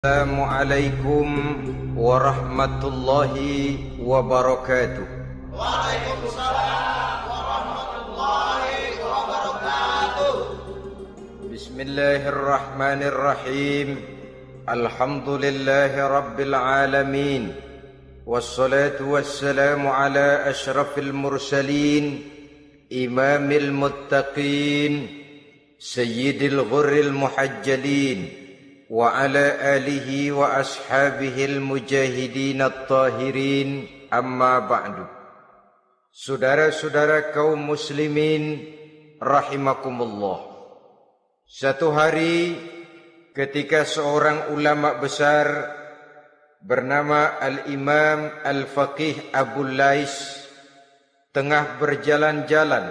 Assalamualaikum warahmatullahi wabarakatuh. Waalaikumsalam warahmatullahi wabarakatuh. Bismillahirrahmanirrahim. Alhamdulillahi rabbil alamin. Wassalatu wassalamu ala ashrafil mursalin, imamil muttaqin, sayyidil ghurril muhajjalin, wa ala alihi wa ashabihil mujahidin at-tahirin, amma ba'du. Saudara-saudara kaum muslimin rahimakumullah. Satu hari ketika seorang ulama besar bernama Al-Imam Al-Faqih Abu Lais tengah berjalan-jalan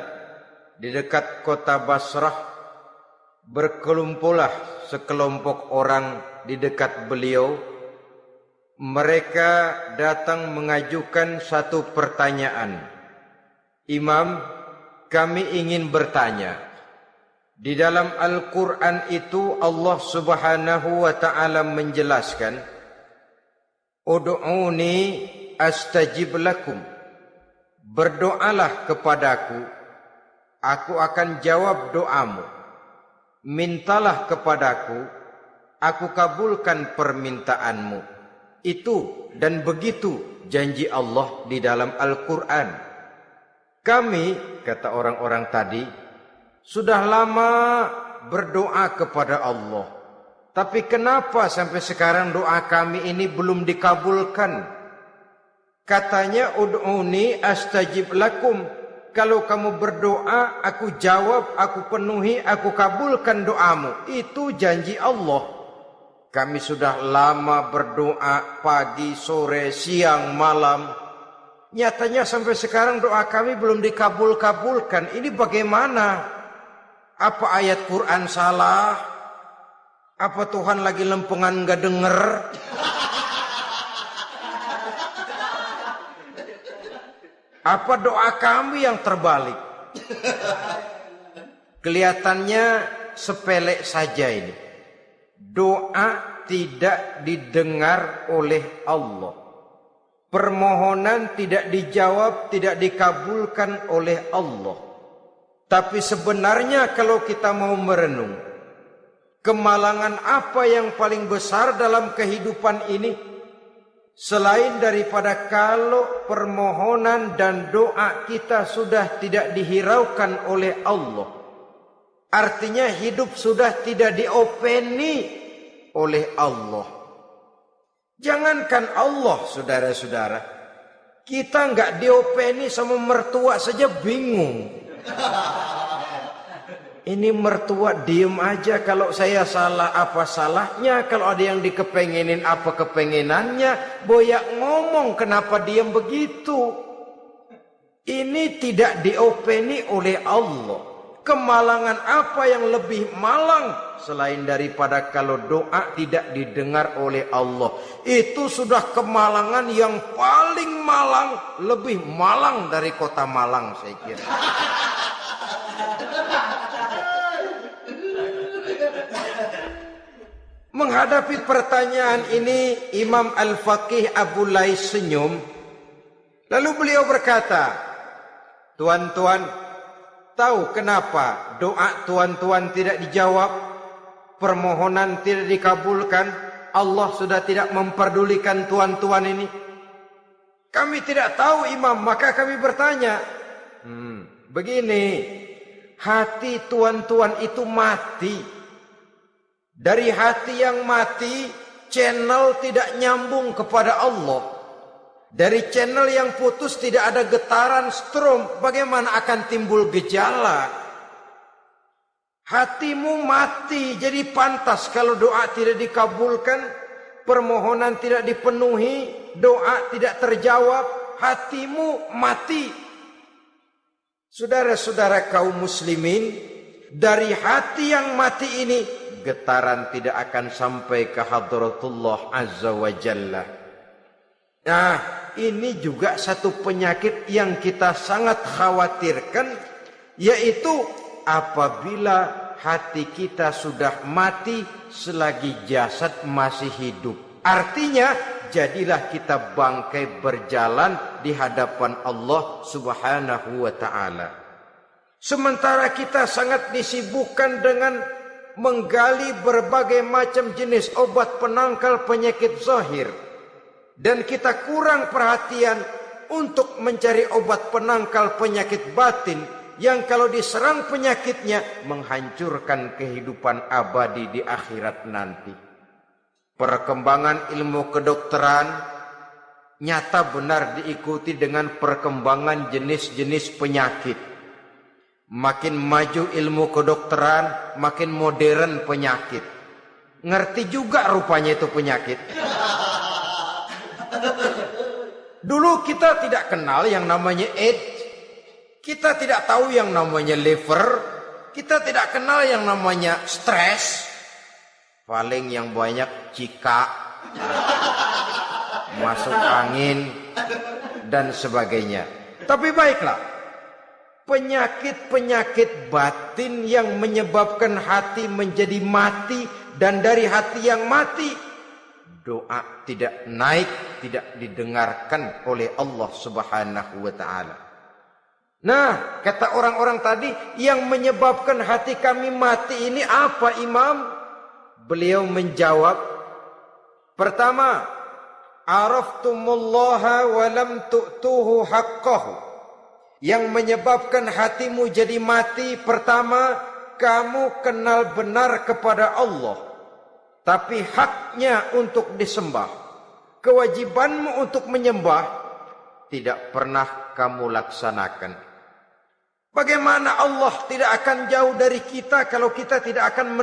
di dekat kota Basrah, berkelumpulah sekelompok orang di dekat beliau. Mereka datang mengajukan satu pertanyaan. Imam, kami ingin bertanya. Di dalam Al-Quran itu Allah Subhanahu wa ta'ala menjelaskan, Ud'uni astajib lakum. Berdoalah kepadaku, aku akan jawab doamu. Mintalah kepadaku, aku kabulkan permintaanmu. Itu dan begitu janji Allah di dalam Al-Quran. Kami, kata orang-orang tadi, sudah lama berdoa kepada Allah. Tapi kenapa sampai sekarang doa kami ini belum dikabulkan? Katanya, Ud'uni astajib lakum. Kalau kamu berdoa, aku jawab, aku penuhi, aku kabulkan doamu. Itu janji Allah. Kami sudah lama berdoa pagi, sore, siang, malam. Nyatanya sampai sekarang doa kami belum dikabul-kabulkan. Ini bagaimana? Apa ayat Quran salah? Apa Tuhan lagi lempengan gak denger? Apa doa kami yang terbalik? Kelihatannya sepele saja ini. Doa tidak didengar oleh Allah. Permohonan tidak dijawab, tidak dikabulkan oleh Allah. Tapi sebenarnya kalau kita mau merenung, kemalangan apa yang paling besar dalam kehidupan ini? Selain daripada kalau permohonan dan doa kita sudah tidak dihiraukan oleh Allah. Artinya hidup sudah tidak diopeni oleh Allah. Jangankan Allah, saudara-saudara, kita nggak diopeni sama mertua saja bingung. Ini mertua diem aja, kalau saya salah apa salahnya, kalau ada yang dikepengenin apa kepengenannya, boyak ngomong kenapa diem begitu. Ini tidak diopeni oleh Allah. Kemalangan apa yang lebih malang selain daripada kalau doa tidak didengar oleh Allah? Itu sudah kemalangan yang paling malang, lebih malang dari kota Malang saya kira. Menghadapi pertanyaan ini, Imam Al-Faqih Abu Lais senyum. Lalu beliau berkata, tuan-tuan, tahu kenapa doa tuan-tuan tidak dijawab? Permohonan tidak dikabulkan? Allah sudah tidak memperdulikan tuan-tuan ini? Kami tidak tahu, Imam, maka kami bertanya. Begini, hati tuan-tuan itu mati. Dari hati yang mati, channel tidak nyambung kepada Allah. Dari channel yang putus tidak ada getaran strom, bagaimana akan timbul gejala? Hatimu mati, jadi pantas kalau doa tidak dikabulkan, permohonan tidak dipenuhi, doa tidak terjawab, hatimu mati. Saudara-saudara kaum muslimin, dari hati yang mati ini, getaran tidak akan sampai ke hadratullah azza wa jalla. Nah, ini juga satu penyakit yang kita sangat khawatirkan, yaitu apabila hati kita sudah mati selagi jasad masih hidup. Artinya, jadilah kita bangkai berjalan di hadapan Allah Subhanahu wa ta'ala. Sementara kita sangat disibukkan dengan menggali berbagai macam jenis obat penangkal penyakit zahir, dan kita kurang perhatian untuk mencari obat penangkal penyakit batin yang kalau diserang penyakitnya menghancurkan kehidupan abadi di akhirat nanti. Perkembangan ilmu kedokteran nyata benar diikuti dengan perkembangan jenis-jenis penyakit. Makin maju ilmu kedokteran, makin modern penyakit. Ngerti juga rupanya itu penyakit. Dulu kita tidak kenal yang namanya AIDS. Kita tidak tahu yang namanya liver. Kita tidak kenal yang namanya stres. Paling yang banyak cika, masuk angin, dan sebagainya. Tapi baiklah, penyakit-penyakit batin yang menyebabkan hati menjadi mati, dan dari hati yang mati, doa tidak naik, tidak didengarkan oleh Allah Subhanahu wa ta'ala. Nah, kata orang-orang tadi, yang menyebabkan hati kami mati ini apa, Imam? Beliau menjawab, pertama, araftumullaha wa lam tu'tuhu haqqahu. Yang menyebabkan hatimu jadi mati, pertama, kamu kenal benar kepada Allah, tapi haknya untuk disembah, kewajibanmu untuk menyembah, tidak pernah kamu laksanakan. Bagaimana Allah tidak akan jauh dari kita kalau kita tidak akan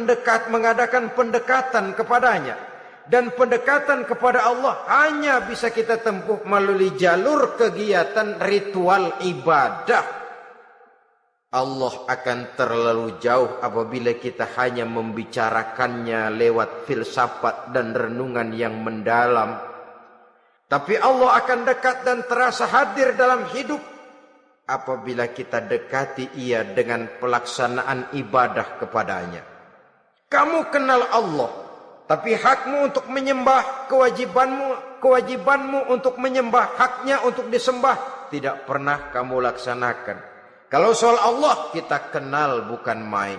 mengadakan pendekatan kepadanya. Dan pendekatan kepada Allah hanya bisa kita tempuh melalui jalur kegiatan ritual ibadah. Allah akan terlalu jauh apabila kita hanya membicarakannya lewat filsafat dan renungan yang mendalam. Tapi Allah akan dekat dan terasa hadir dalam hidup apabila kita dekati ia dengan pelaksanaan ibadah kepadanya. Kamu kenal Allah, tapi hakmu untuk menyembah, kewajibanmu untuk menyembah, haknya untuk disembah, tidak pernah kamu laksanakan. Kalau soal Allah kita kenal bukan main.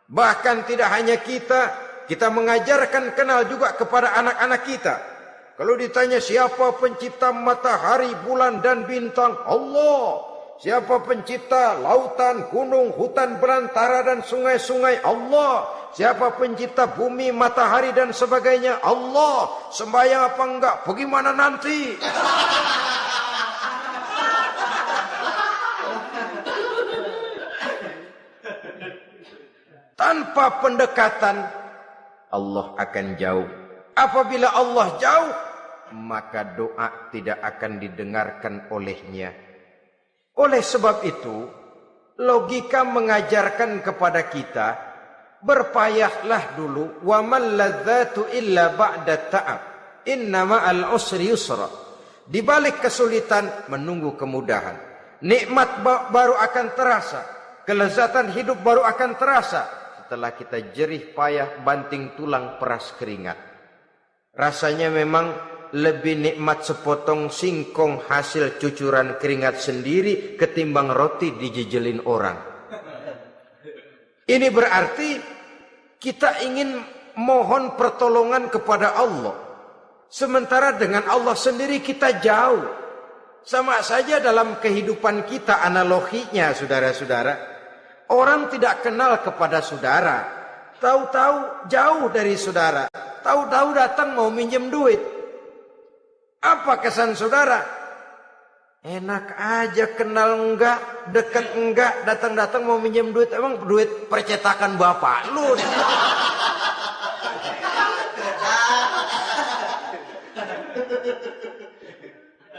Bahkan tidak hanya kita mengajarkan kenal juga kepada anak-anak kita. Kalau ditanya siapa pencipta matahari, bulan dan bintang, Allah. Siapa pencipta lautan, gunung, hutan belantara dan sungai-sungai, Allah. Siapa pencipta bumi, matahari dan sebagainya, Allah. Sembahyang apa enggak? Bagaimana nanti? Tanpa pendekatan, Allah akan jauh. Apabila Allah jauh, maka doa tidak akan didengarkan olehnya. Oleh sebab itu, logika mengajarkan kepada kita, berpayahlah dulu, wa man ladzatu illa ba'da ta'ab, inna ma'al usri yusra. Di balik kesulitan menunggu kemudahan. Nikmat baru akan terasa, kelezatan hidup baru akan terasa setelah kita jerih payah banting tulang peras keringat. Rasanya memang lebih nikmat sepotong singkong hasil cucuran keringat sendiri ketimbang roti dijejelin orang. Ini berarti kita ingin mohon pertolongan kepada Allah, sementara dengan Allah sendiri kita jauh. Sama saja dalam kehidupan kita analoginya, saudara-saudara. Orang tidak kenal kepada saudara, tahu-tahu jauh dari saudara, tahu-tahu datang mau minjem duit. Apa kesan saudara? Enak aja, kenal enggak, dekat enggak, datang-datang mau minjem duit. Emang duit percetakan bapak lu?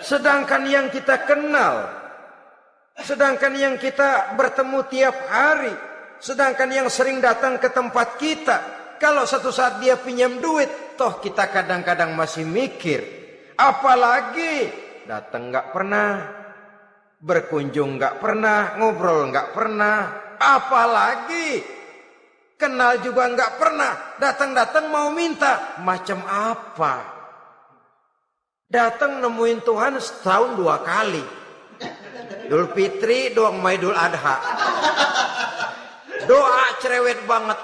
Sedangkan yang kita kenal, sedangkan yang kita bertemu tiap hari, sedangkan yang sering datang ke tempat kita, kalau satu saat dia pinjam duit, toh kita kadang-kadang masih mikir. Apalagi datang nggak pernah, berkunjung nggak pernah, ngobrol nggak pernah. Apalagi Kenal juga nggak pernah. Datang-datang mau minta. Macam apa? Datang nemuin Tuhan setahun 2 kali. Idul Fitri, doa Idul Adha. Doa cerewet banget.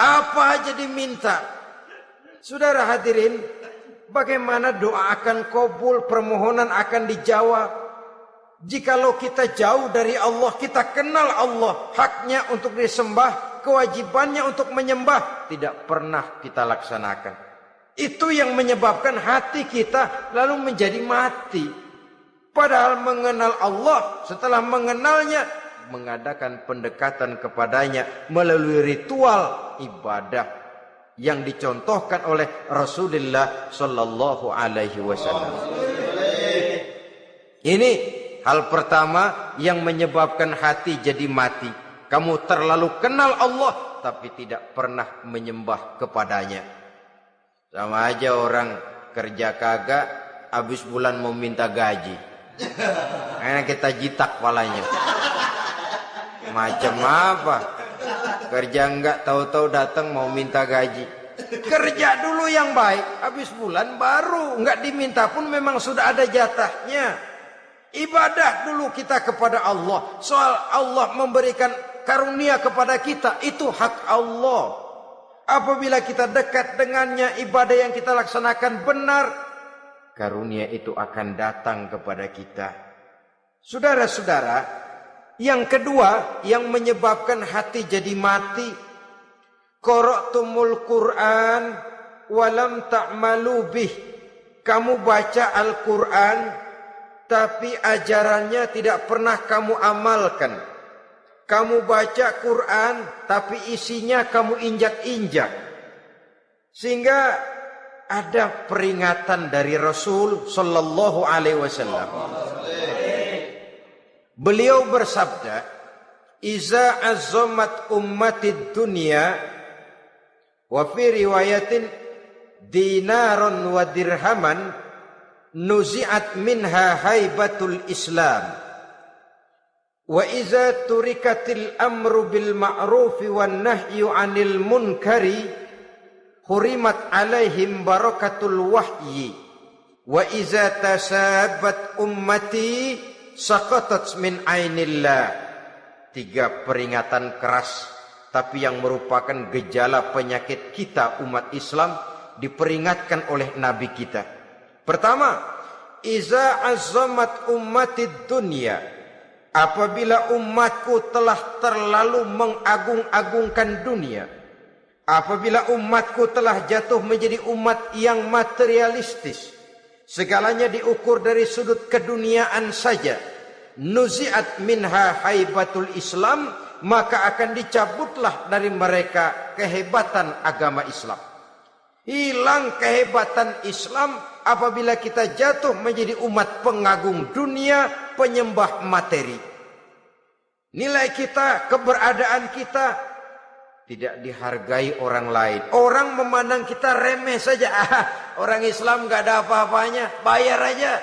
Apa aja diminta. Saudara hadirin, bagaimana doa akan kabul, permohonan akan dijawab? Jikalau kita jauh dari Allah, kita kenal Allah, haknya untuk disembah, kewajibannya untuk menyembah, tidak pernah kita laksanakan. Itu yang menyebabkan hati kita lalu menjadi mati. Padahal mengenal Allah, setelah mengenalnya, mengadakan pendekatan kepadanya melalui ritual ibadah yang dicontohkan oleh Rasulullah sallallahu alaihi wasallam. Ini hal pertama yang menyebabkan hati jadi mati. Kamu terlalu kenal Allah tapi tidak pernah menyembah kepadanya. Sama aja orang kerja kagak, habis bulan mau minta gaji. Karena kita jitak kepalanya. Macam apa? Kerja enggak, tahu-tahu datang mau minta gaji. Kerja dulu yang baik, habis bulan baru enggak diminta pun memang sudah ada jatahnya. Ibadah dulu kita kepada Allah. Soal Allah memberikan karunia kepada kita, itu hak Allah. Apabila kita dekat dengannya, ibadah yang kita laksanakan benar, karunia itu akan datang kepada kita. Saudara-saudara, yang kedua yang menyebabkan hati jadi mati, qara'tumul Qur'an walam ta'malu bih. Kamu baca Al-Qur'an tapi ajarannya tidak pernah kamu amalkan. Kamu baca Quran tapi isinya kamu injak-injak. Sehingga ada peringatan dari Rasul sallallahu alaihi wasallam. Beliau bersabda, "Iza azzamat ummatid dunya wa fi riwayatin dinaron wa dirhaman nuzi'at minha haibatul Islam. Wa iza turikatil amru bil ma'rufi wan nahyu 'anil munkari hurimat 'alaihim barakatul wahyi. Wa iza tasabat ummati saqatat min 'ainillah." 3 peringatan keras tapi yang merupakan gejala penyakit kita umat Islam diperingatkan oleh Nabi kita. Pertama, iza azzamat ummatid dunya. Apabila umatku telah terlalu mengagung-agungkan dunia. Apabila umatku telah jatuh menjadi umat yang materialistis. Segalanya diukur dari sudut keduniaan saja. Nuzi'at minha haibatul Islam. Maka akan dicabutlah dari mereka kehebatan agama Islam. Hilang kehebatan Islam apabila kita jatuh menjadi umat pengagung dunia, penyembah materi. Nilai kita, keberadaan kita tidak dihargai orang lain. Orang memandang kita remeh saja. Orang Islam gak ada apa-apanya, bayar aja.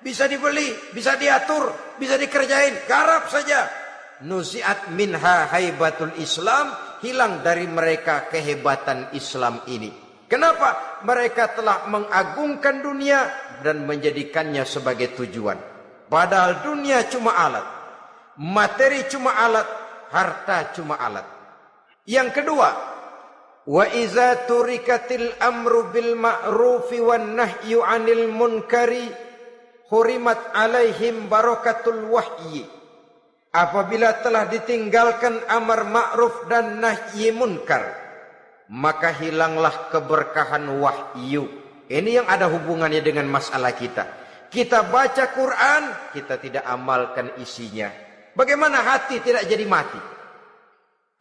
Bisa dibeli, bisa diatur, bisa dikerjain, garap saja. Nuzi'at minha haibatul Islam, hilang dari mereka kehebatan Islam ini. Kenapa? Mereka telah mengagungkan dunia dan menjadikannya sebagai tujuan. Padahal dunia cuma alat. Materi cuma alat. Harta cuma alat. Yang kedua, wa iza turikatil amru bil ma'rufi wan nahyu 'anil munkari hurimat 'alaihim barakatul wahyi. Apabila telah ditinggalkan amar ma'ruf dan nahi munkar, maka hilanglah keberkahan wahyu. Ini yang ada hubungannya dengan masalah kita. Kita baca Quran, kita tidak amalkan isinya. Bagaimana hati tidak jadi mati?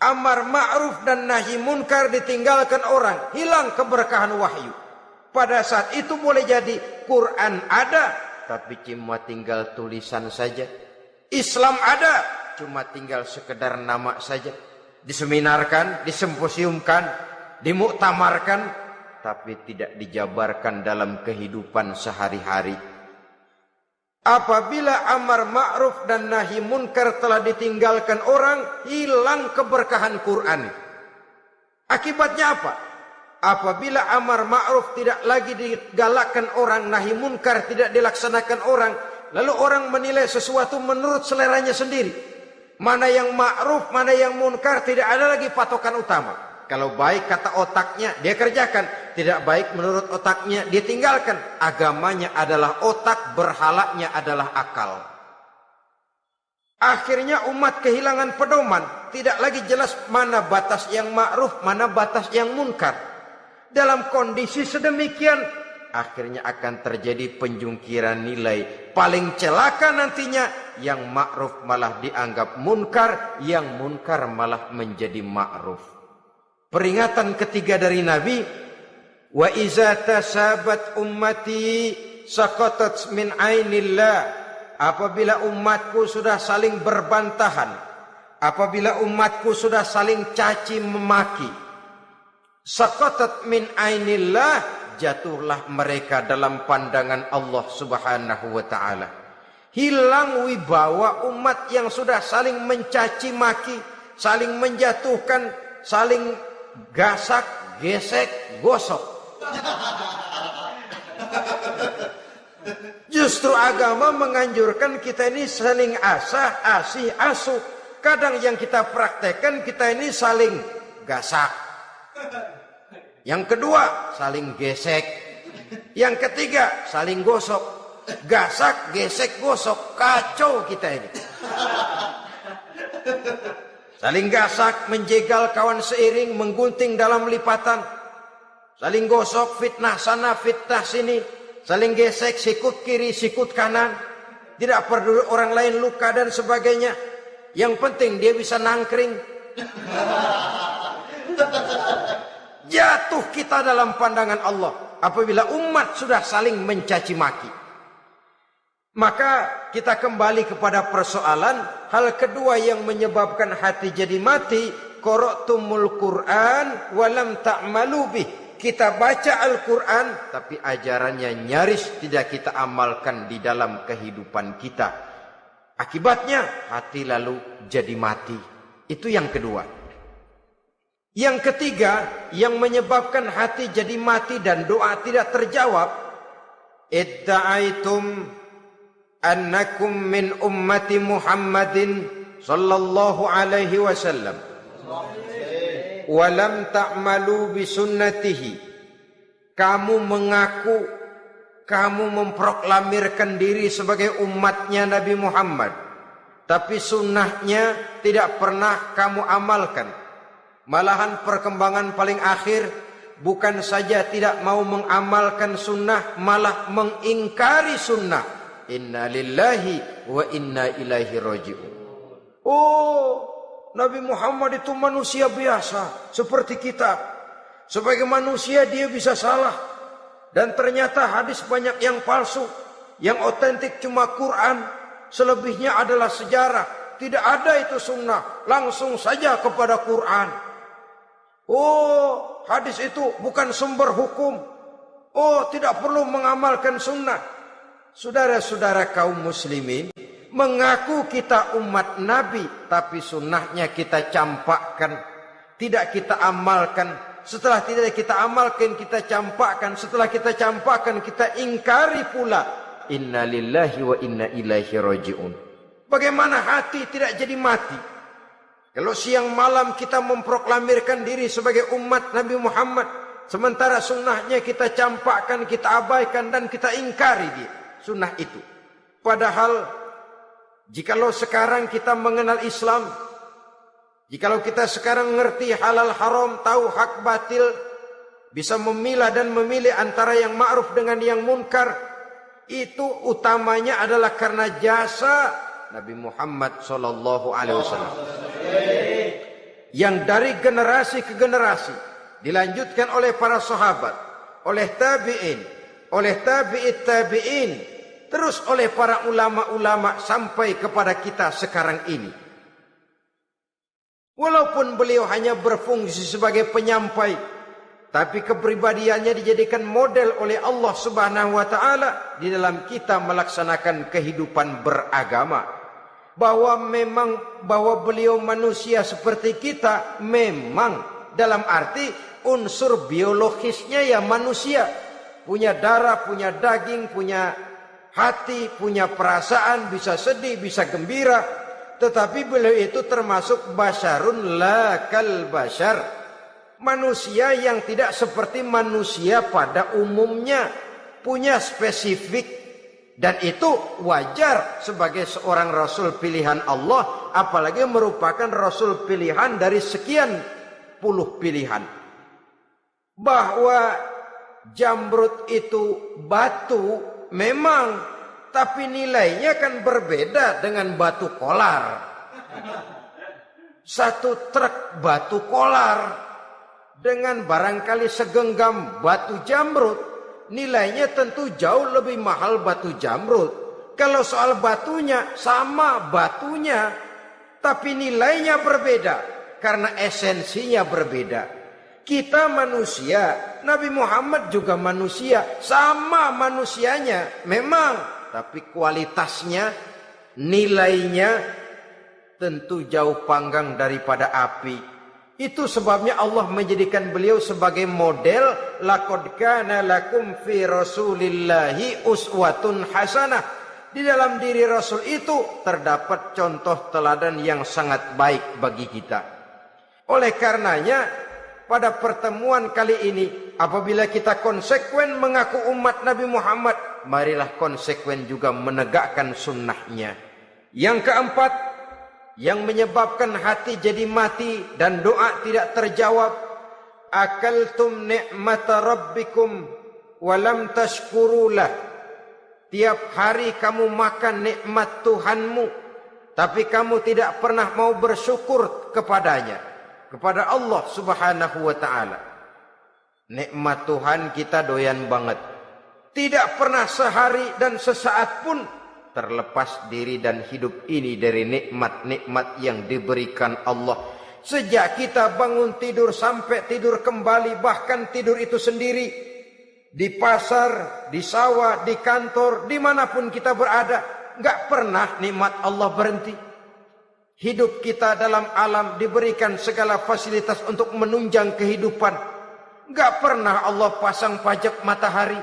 Amar ma'ruf dan nahi munkar ditinggalkan orang, hilang keberkahan wahyu. Pada saat itu boleh jadi Quran ada, tapi cuma tinggal tulisan saja. Islam ada, cuma tinggal sekedar nama saja. Diseminarkan, disimposiumkan, dimuktamarkan, tapi tidak dijabarkan dalam kehidupan sehari-hari. Apabila amar ma'ruf dan nahi munkar telah ditinggalkan orang, hilang keberkahan Quran. Akibatnya apa? Apabila amar ma'ruf tidak lagi digalakkan orang, nahi munkar tidak dilaksanakan orang, lalu orang menilai sesuatu menurut seleranya sendiri. Mana yang ma'ruf, mana yang munkar, tidak ada lagi patokan utama. Kalau baik kata otaknya, dia kerjakan. Tidak baik menurut otaknya, dia tinggalkan. Agamanya adalah otak, berhalanya adalah akal. Akhirnya umat kehilangan pedoman. Tidak lagi jelas mana batas yang ma'ruf, mana batas yang munkar. Dalam kondisi sedemikian, akhirnya akan terjadi penjungkiran nilai. Paling celaka nantinya, yang ma'ruf malah dianggap munkar, yang munkar malah menjadi ma'ruf. Peringatan ketiga dari Nabi, wa iza tasabat ummati saqatat min ainillah. Apabila umatku sudah saling berbantahan, apabila umatku sudah saling caci memaki, saqatat min ainillah, jatuhlah mereka dalam pandangan Allah Subhanahu wa taala. Hilang wibawa umat yang sudah saling mencaci maki, saling menjatuhkan, saling gasak, gesek, gosok. Justru agama menganjurkan kita ini saling asah, asih, asuh. Kadang yang kita praktekkan kita ini saling gasak. Yang kedua, saling gesek. Yang ketiga, saling gosok. Gasak, gesek, gosok. Kacau kita ini. Saling gasak, menjegal kawan seiring, menggunting dalam lipatan. Saling gosok, fitnah sana, fitnah sini. Saling gesek, sikut kiri, sikut kanan. Tidak perlu orang lain luka dan sebagainya. Yang penting dia bisa nangkring. Jatuh kita dalam pandangan Allah apabila umat sudah saling mencaci maki. Maka kita kembali kepada persoalan. Hal kedua yang menyebabkan hati jadi mati, qara'tumul Qur'an walam ta'malu bih. Kita baca Al-Quran tapi ajarannya nyaris tidak kita amalkan di dalam kehidupan kita. Akibatnya hati lalu jadi mati. Itu yang kedua. Yang ketiga yang menyebabkan hati jadi mati dan doa tidak terjawab, idda'aitum annakum min ummati Muhammadin sallallahu alaihi wasallam wa lam ta'malu bi sunnatihi. Kamu mengaku, kamu memproklamirkan diri sebagai umatnya Nabi Muhammad, tapi sunnahnya tidak pernah kamu amalkan. Malahan perkembangan paling akhir bukan saja tidak mau mengamalkan sunnah, malah mengingkari sunnah. Inna lillahi wa inna ilaihi raji'un. Oh, Nabi Muhammad itu manusia biasa seperti kita. Sebagai manusia dia bisa salah. Dan ternyata hadis banyak yang palsu. Yang otentik cuma Quran. Selebihnya adalah sejarah. Tidak ada itu sunnah. Langsung saja kepada Quran. Oh, hadis itu bukan sumber hukum. Oh, tidak perlu mengamalkan sunnah. Saudara-saudara kaum muslimin, mengaku kita umat Nabi, tapi sunnahnya kita campakkan, tidak kita amalkan. Setelah tidak kita amalkan, kita campakkan. Setelah kita campakkan, kita ingkari pula. Inna lillahi wa inna ilaihi raji'un. Bagaimana hati tidak jadi mati? Kalau siang malam kita memproklamirkan diri sebagai umat Nabi Muhammad, sementara sunnahnya kita campakkan, kita abaikan, dan kita ingkari dia, sunnah itu. Padahal jikalau sekarang kita mengenal Islam, jikalau kita sekarang mengerti halal haram, tahu hak batil, bisa memilah dan memilih antara yang ma'ruf dengan yang munkar, itu utamanya adalah karena jasa Nabi Muhammad sallallahu alaihi wasallam. Yang dari generasi ke generasi dilanjutkan oleh para sahabat, oleh tabi'in, oleh tabi'it tabi'in, terus oleh para ulama-ulama sampai kepada kita sekarang ini. Walaupun beliau hanya berfungsi sebagai penyampai, tapi kepribadiannya dijadikan model oleh Allah Subhanahu wa taala di dalam kita melaksanakan kehidupan beragama. Bahwa beliau manusia seperti kita, memang dalam arti unsur biologisnya ya manusia, punya darah, punya daging, punya hati, punya perasaan, bisa sedih, bisa gembira. Tetapi beliau itu termasuk basyarun la kal basyar, manusia yang tidak seperti manusia pada umumnya, punya spesifik, dan itu wajar sebagai seorang rasul pilihan Allah, apalagi merupakan rasul pilihan dari sekian puluh pilihan. Bahwa jamrud itu batu memang, tapi nilainya kan berbeda dengan batu kolar. Satu truk batu kolar dengan barangkali segenggam batu jamrud, nilainya tentu jauh lebih mahal batu jamrud. Kalau soal batunya, sama batunya, tapi nilainya berbeda karena esensinya berbeda. Kita manusia, Nabi Muhammad juga manusia, sama manusianya memang, tapi kualitasnya, nilainya tentu jauh panggang daripada api. Itu sebabnya Allah menjadikan beliau sebagai model. Laqad kana lakum fi rasulillahi uswatun hasanah. Di dalam diri Rasul itu terdapat contoh teladan yang sangat baik bagi kita. Oleh karenanya, pada pertemuan kali ini, apabila kita konsekuen mengaku umat Nabi Muhammad, marilah konsekuen juga menegakkan sunnahnya. Yang keempat, yang menyebabkan hati jadi mati dan doa tidak terjawab, akaltum ni'mata rabbikum walam tashkurulah. Tiap hari kamu makan nikmat Tuhanmu, tapi kamu tidak pernah mau bersyukur kepadanya, kepada Allah Subhanahu wa taala. Nikmat Tuhan kita doyan banget, tidak pernah sehari dan sesaat pun terlepas diri dan hidup ini dari nikmat-nikmat yang diberikan Allah. Sejak kita bangun tidur sampai tidur kembali, bahkan tidur itu sendiri, di pasar, di sawah, di kantor, dimanapun kita berada, nggak pernah nikmat Allah berhenti. Hidup kita dalam alam diberikan segala fasilitas untuk menunjang kehidupan. Nggak pernah Allah pasang pajak matahari,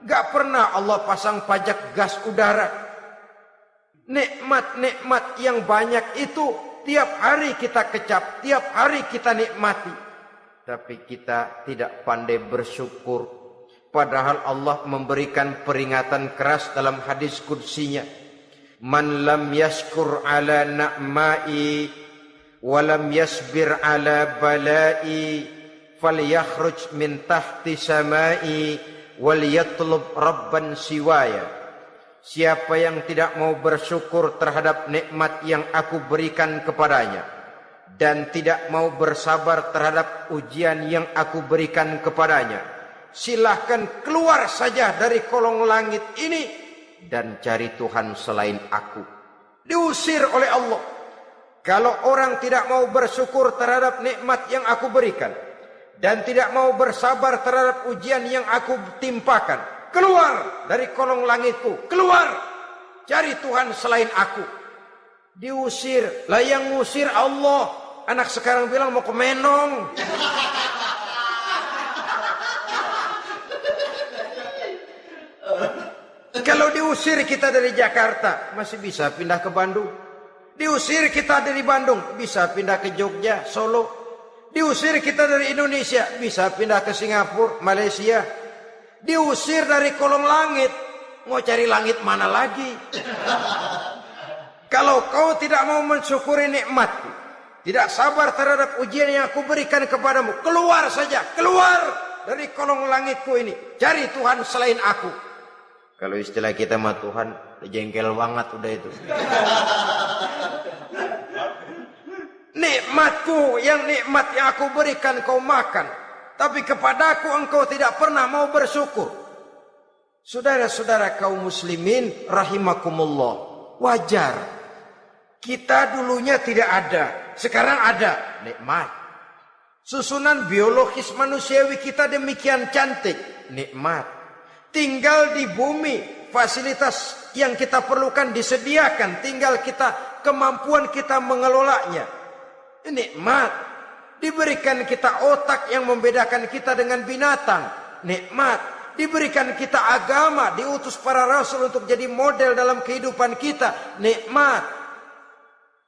nggak pernah Allah pasang pajak gas udara. Nikmat-nikmat yang banyak itu tiap hari kita kecap, tiap hari kita nikmati. Tapi kita tidak pandai bersyukur. Padahal Allah memberikan peringatan keras dalam hadis qudsinya. Man lam yashkur ala na'mai wa lam yasbir ala balai falyakhruj min tahti samai wal yatlub rabban siwaya. Siapa yang tidak mau bersyukur terhadap nikmat yang aku berikan kepadanya dan tidak mau bersabar terhadap ujian yang aku berikan kepadanya, silahkan keluar saja dari kolong langit ini dan cari Tuhan selain aku. Diusir oleh Allah. Kalau orang tidak mau bersyukur terhadap nikmat yang aku berikan dan tidak mau bersabar terhadap ujian yang aku timpakan, keluar dari kolong langitku, keluar, cari Tuhan selain aku. Diusir. Lah yang ngusir Allah. Anak sekarang bilang mau ke Menong. Kalau diusir kita dari Jakarta, masih bisa pindah ke Bandung. Diusir kita dari Bandung, bisa pindah ke Jogja, Solo. Diusir kita dari Indonesia, bisa pindah ke Singapura, Malaysia. Diusir dari kolong langit, mau cari langit mana lagi? Kalau kau tidak mau mensyukuri nikmatku, tidak sabar terhadap ujian yang aku berikan kepadamu, keluar saja, keluar dari kolong langitku ini, cari Tuhan selain aku. Kalau istilah kita mah Tuhan, jengkel banget udah itu. Nikmatku, nikmat yang aku berikan kau makan, tapi kepadaku engkau tidak pernah mau bersyukur. Saudara-saudara kaum muslimin rahimakumullah, wajar. Kita dulunya tidak ada, sekarang ada nikmat. Susunan biologis manusiawi kita demikian cantik, nikmat. Tinggal di bumi, fasilitas yang kita perlukan disediakan, tinggal kemampuan kita mengelolanya. Nikmat. Diberikan kita otak yang membedakan kita dengan binatang, nikmat. Diberikan kita agama, diutus para rasul untuk jadi model dalam kehidupan kita, nikmat.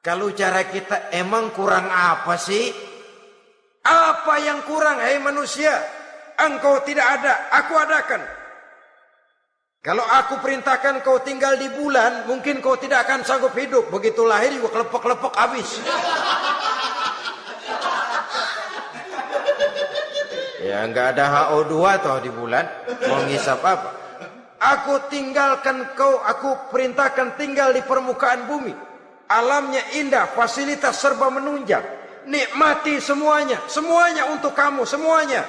Kalau cara kita emang kurang apa sih? Apa yang kurang, hai manusia? Engkau tidak ada, aku adakan. Kalau aku perintahkan kau tinggal di bulan, mungkin kau tidak akan sanggup hidup. Begitu lahir juga kelepek-kelepek habis. Ya nggak ada HO2 toh di bulan, mau ngisap apa? Aku tinggalkan kau, aku perintahkan tinggal di permukaan bumi. Alamnya indah, fasilitas serba menunjang. Nikmati semuanya, semuanya untuk kamu, semuanya.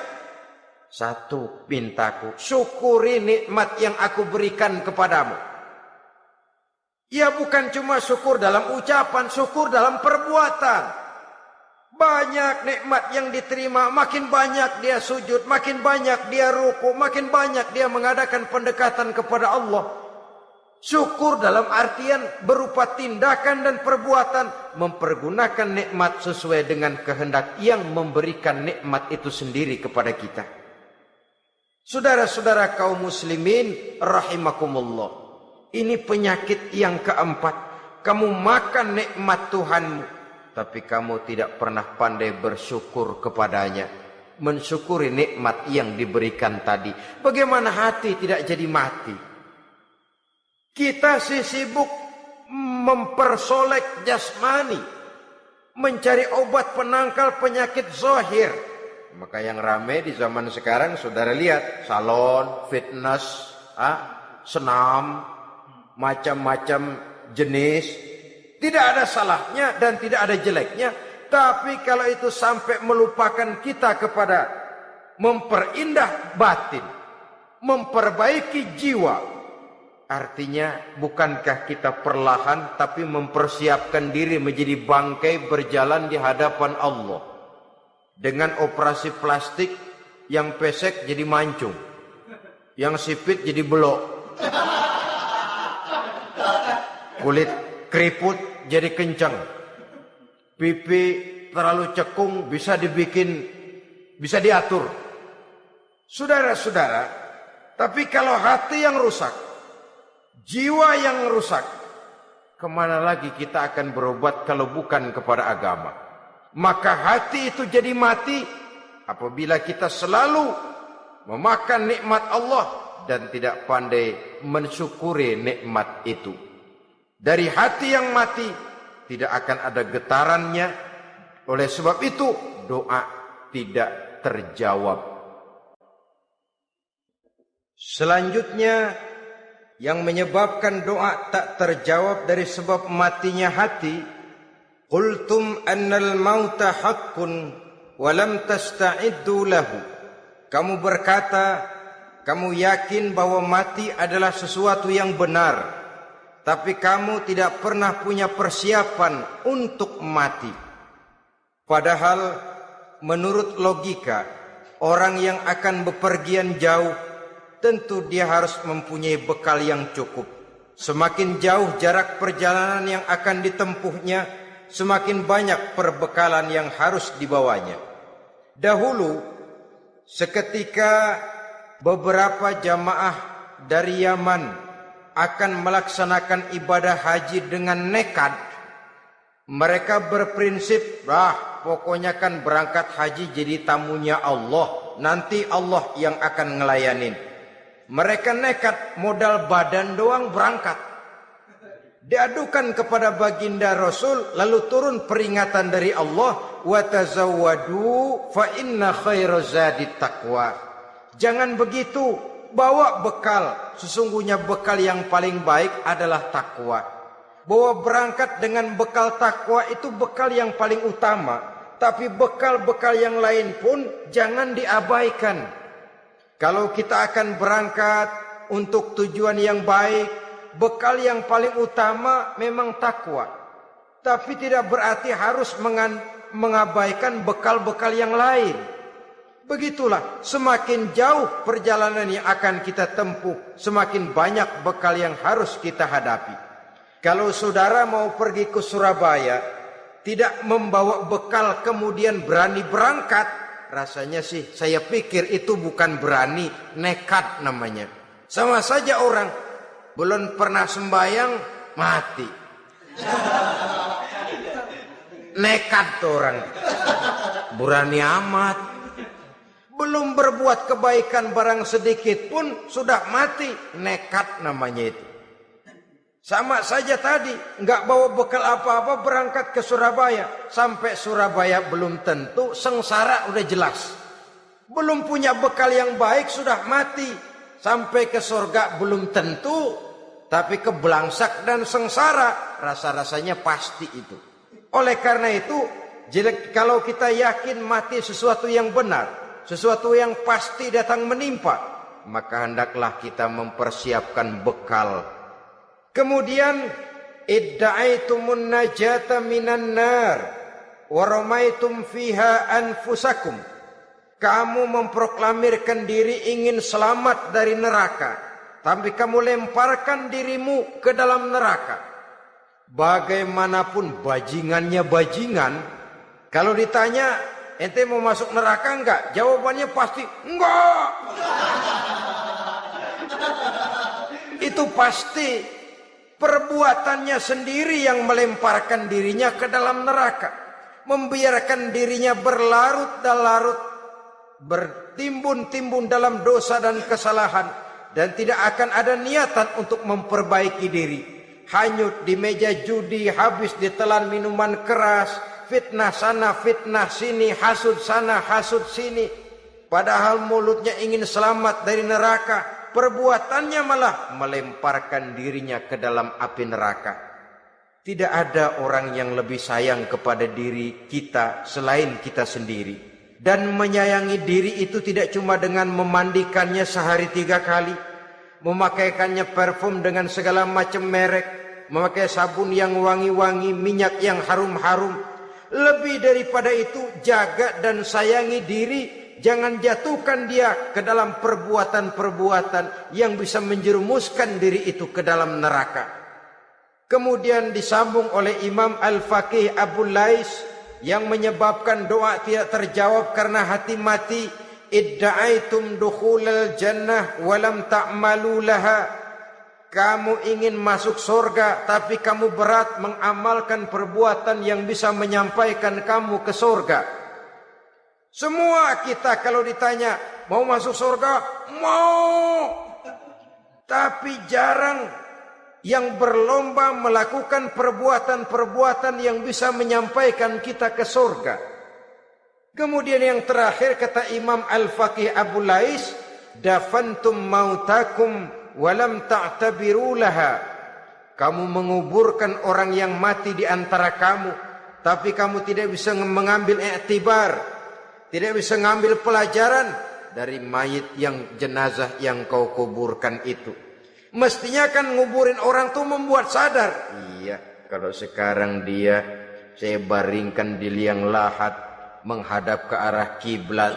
Satu pintaku, syukuri nikmat yang aku berikan kepadamu. Ya bukan cuma syukur dalam ucapan, syukur dalam perbuatan. Banyak nikmat yang diterima, makin banyak dia sujud, makin banyak dia ruku, makin banyak dia mengadakan pendekatan kepada Allah. Syukur dalam artian berupa tindakan dan perbuatan, mempergunakan nikmat sesuai dengan kehendak yang memberikan nikmat itu sendiri kepada kita. Saudara-saudara kaum muslimin rahimakumullah. Ini penyakit yang keempat. Kamu makan nikmat Tuhanmu, tapi kamu tidak pernah pandai bersyukur kepadanya. Mensyukuri nikmat yang diberikan tadi. Bagaimana hati tidak jadi mati? Kita sibuk mempersolek jasmani, mencari obat penangkal penyakit zahir. Maka yang ramai di zaman sekarang, saudara lihat, salon, fitness, senam, macam-macam jenis. Tidak ada salahnya dan tidak ada jeleknya. Tapi kalau itu sampai melupakan kita kepada memperindah batin, memperbaiki jiwa, artinya bukankah kita perlahan tapi mempersiapkan diri menjadi bangkai berjalan di hadapan Allah. Dengan operasi plastik, yang pesek jadi mancung, yang sipit jadi belok, kulit keriput jadi kencang, pipi terlalu cekung bisa diatur. Saudara-saudara, tapi kalau hati yang rusak, jiwa yang rusak, kemana lagi kita akan berobat kalau bukan kepada agama? Maka hati itu jadi mati apabila kita selalu memakan nikmat Allah dan tidak pandai mensyukuri nikmat itu. Dari hati yang mati tidak akan ada getarannya. Oleh sebab itu doa tidak terjawab. Selanjutnya, yang menyebabkan doa tak terjawab dari sebab matinya hati, qultum annal mauta haqqun wa lam tasta'iddu lahu. Kamu berkata, kamu yakin bahwa mati adalah sesuatu yang benar, tapi kamu tidak pernah punya persiapan untuk mati. Padahal menurut logika, orang yang akan bepergian jauh tentu dia harus mempunyai bekal yang cukup. Semakin jauh jarak perjalanan yang akan ditempuhnya, semakin banyak perbekalan yang harus dibawanya. Dahulu, seketika beberapa jamaah dari Yaman akan melaksanakan ibadah haji dengan nekat, mereka berprinsip, pokoknya kan berangkat haji jadi tamunya Allah, nanti Allah yang akan ngelayanin. Mereka nekat, modal badan doang berangkat. Diadukan kepada baginda Rasul, lalu turun peringatan dari Allah, wa tazawwadu fa inna khairaz zadi taqwa. Jangan begitu, bawa bekal. Sesungguhnya bekal yang paling baik adalah takwa. Bahwa berangkat dengan bekal takwa itu bekal yang paling utama. Tapi bekal-bekal yang lain pun jangan diabaikan. Kalau kita akan berangkat untuk tujuan yang baik, bekal yang paling utama memang takwa. Tapi tidak berarti harus mengabaikan bekal-bekal yang lain. Begitulah, semakin jauh perjalanan yang akan kita tempuh, semakin banyak bekal yang harus kita hadapi. Kalau saudara mau pergi ke Surabaya, tidak membawa bekal kemudian berani berangkat, rasanya sih saya pikir itu bukan berani, nekat namanya. Sama saja orang belum pernah sembahyang mati. Nekat tuh orang. Berani amat. Belum berbuat kebaikan barang sedikit pun sudah mati. Nekat namanya itu. Sama saja tadi, nggak bawa bekal apa-apa berangkat ke Surabaya. Sampai Surabaya belum tentu, sengsara udah jelas. Belum punya bekal yang baik sudah mati. Sampai ke surga belum tentu, tapi kebelangsak dan sengsara rasa-rasanya pasti itu. Oleh karena itu, kalau kita yakin mati sesuatu yang benar, sesuatu yang pasti datang menimpa, maka hendaklah kita mempersiapkan bekal. Kemudian idda'aitumun najata minan nar wa ramaitum fiha anfusakum. Kamu memproklamirkan diri ingin selamat dari neraka, tapi kamu lemparkan dirimu ke dalam neraka. Bagaimanapun bajingannya bajingan, kalau ditanya ente mau masuk neraka enggak? Jawabannya pasti enggak. Itu pasti perbuatannya sendiri yang melemparkan dirinya ke dalam neraka, membiarkan dirinya berlarut-larut, bertimbun-timbun dalam dosa dan kesalahan, dan tidak akan ada niatan untuk memperbaiki diri. Hanyut di meja judi, habis ditelan minuman keras, fitnah sana, fitnah sini, hasud sana, hasud sini. Padahal mulutnya ingin selamat dari neraka, perbuatannya malah melemparkan dirinya ke dalam api neraka. Tidak ada orang yang lebih sayang kepada diri kita selain kita sendiri. Dan menyayangi diri itu tidak cuma dengan memandikannya sehari 3 kali, memakaikannya parfum dengan segala macam merek, memakai sabun yang wangi-wangi, minyak yang harum-harum. Lebih daripada itu, jaga dan sayangi diri. Jangan jatuhkan dia ke dalam perbuatan-perbuatan yang bisa menjerumuskan diri itu ke dalam neraka. Kemudian disambung oleh Imam Al-Faqih Abu Lais yang menyebabkan doa tidak terjawab karena hati mati. Idda'aitum dukhulal jannah walam ta'malu laha. Kamu ingin masuk surga, tapi kamu berat mengamalkan perbuatan yang bisa menyampaikan kamu ke surga. Semua kita kalau ditanya mau masuk surga, mau. Tapi jarang yang berlomba melakukan perbuatan-perbuatan yang bisa menyampaikan kita ke surga. Kemudian yang terakhir kata Imam Al-Faqih Abu Lais, dafantum mautakum walam ta'tabiru laha. Kamu menguburkan orang yang mati di antara kamu, tapi kamu tidak bisa mengambil iktibar, tidak bisa mengambil pelajaran dari mayit yang jenazah yang kau kuburkan itu. Mestinya kan nguburin orang tuh membuat sadar. Iya, kalau sekarang dia saya baringkan di liang lahat, menghadap ke arah kiblat,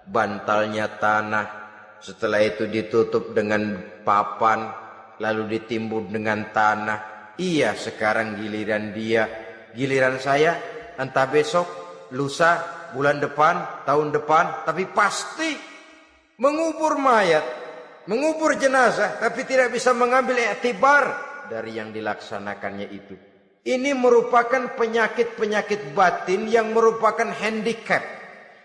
bantalnya tanah, setelah itu ditutup dengan papan, lalu ditimbun dengan tanah. Iya, sekarang giliran dia, giliran saya, entah besok, lusa, bulan depan, tahun depan, tapi pasti mengubur mayat, mengubur jenazah, tapi tidak bisa mengambil iktibar dari yang dilaksanakannya itu. Ini merupakan penyakit-penyakit batin yang merupakan handicap,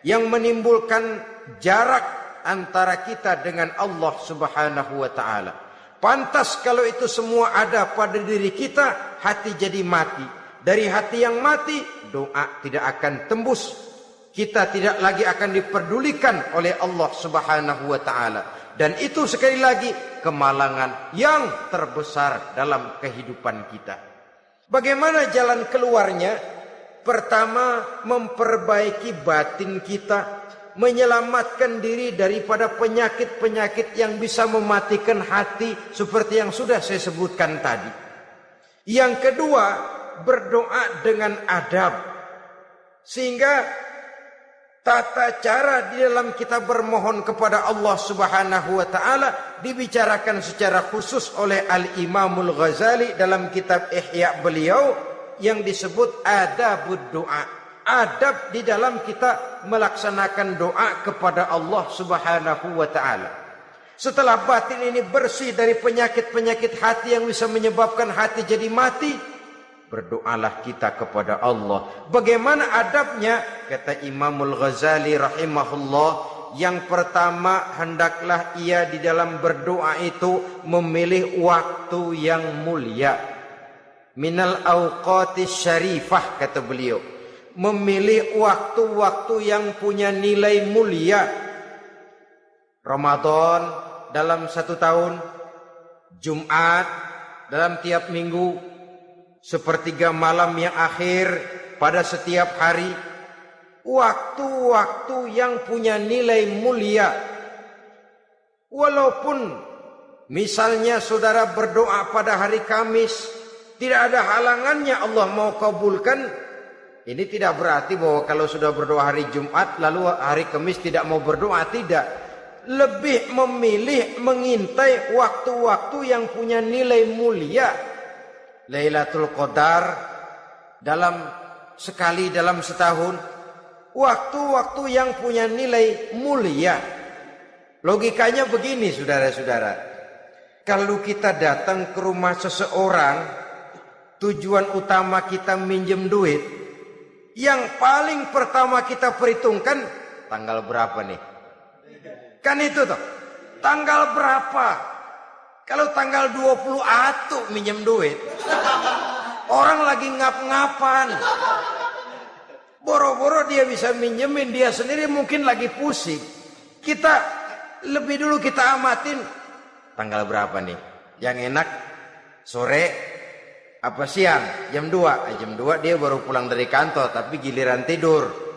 yang menimbulkan jarak antara kita dengan Allah Subhanahu wa ta'ala. Pantas kalau itu semua ada pada diri kita, hati jadi mati. Dari hati yang mati, doa tidak akan tembus. Kita tidak lagi akan diperdulikan oleh Allah Subhanahu wa ta'ala. Dan itu sekali lagi kemalangan yang terbesar dalam kehidupan kita. Bagaimana jalan keluarnya? Pertama, memperbaiki batin kita, menyelamatkan diri daripada penyakit-penyakit yang bisa mematikan hati seperti yang sudah saya sebutkan tadi. Yang kedua, berdoa dengan adab. Sehingga tata cara di dalam kita bermohon kepada Allah Subhanahu wa taala dibicarakan secara khusus oleh Al-Imamul Ghazali dalam kitab Ihya beliau yang disebut adabud doa. Adab di dalam kita melaksanakan doa kepada Allah Subhanahu wa taala. Setelah batin ini bersih dari penyakit-penyakit hati yang bisa menyebabkan hati jadi mati, berdoalah kita kepada Allah. Bagaimana adabnya? Kata Imamul Ghazali rahimahullah, yang pertama hendaklah ia di dalam berdoa itu memilih waktu yang mulia. Minal awqatis syarifah, kata beliau. Memilih waktu-waktu yang punya nilai mulia. Ramadan dalam 1 tahun, Jumat dalam tiap minggu, sepertiga malam yang akhir pada setiap hari. Waktu-waktu yang punya nilai mulia. Walaupun misalnya saudara berdoa pada hari Kamis, tidak ada halangannya Allah mau kabulkan. Ini tidak berarti bahwa kalau sudah berdoa hari Jumat lalu hari Kamis tidak mau berdoa, tidak. Lebih memilih mengintai waktu-waktu yang punya nilai mulia. Lailatul Qadar sekali dalam setahun. Waktu-waktu yang punya nilai mulia. Logikanya begini saudara-saudara. Kalau kita datang ke rumah seseorang, tujuan utama kita minjem duit, yang paling pertama kita perhitungkan tanggal berapa nih? Kan itu toh. Tanggal berapa? Kalau tanggal 20 atuh minjem duit. Orang lagi ngap-ngapan. Boro-boro dia bisa minjemin, dia sendiri mungkin lagi pusing. Kita lebih dulu kita amatin tanggal berapa nih? Yang enak sore apa siang? Jam 2. Jam 2 dia baru pulang dari kantor, tapi giliran tidur.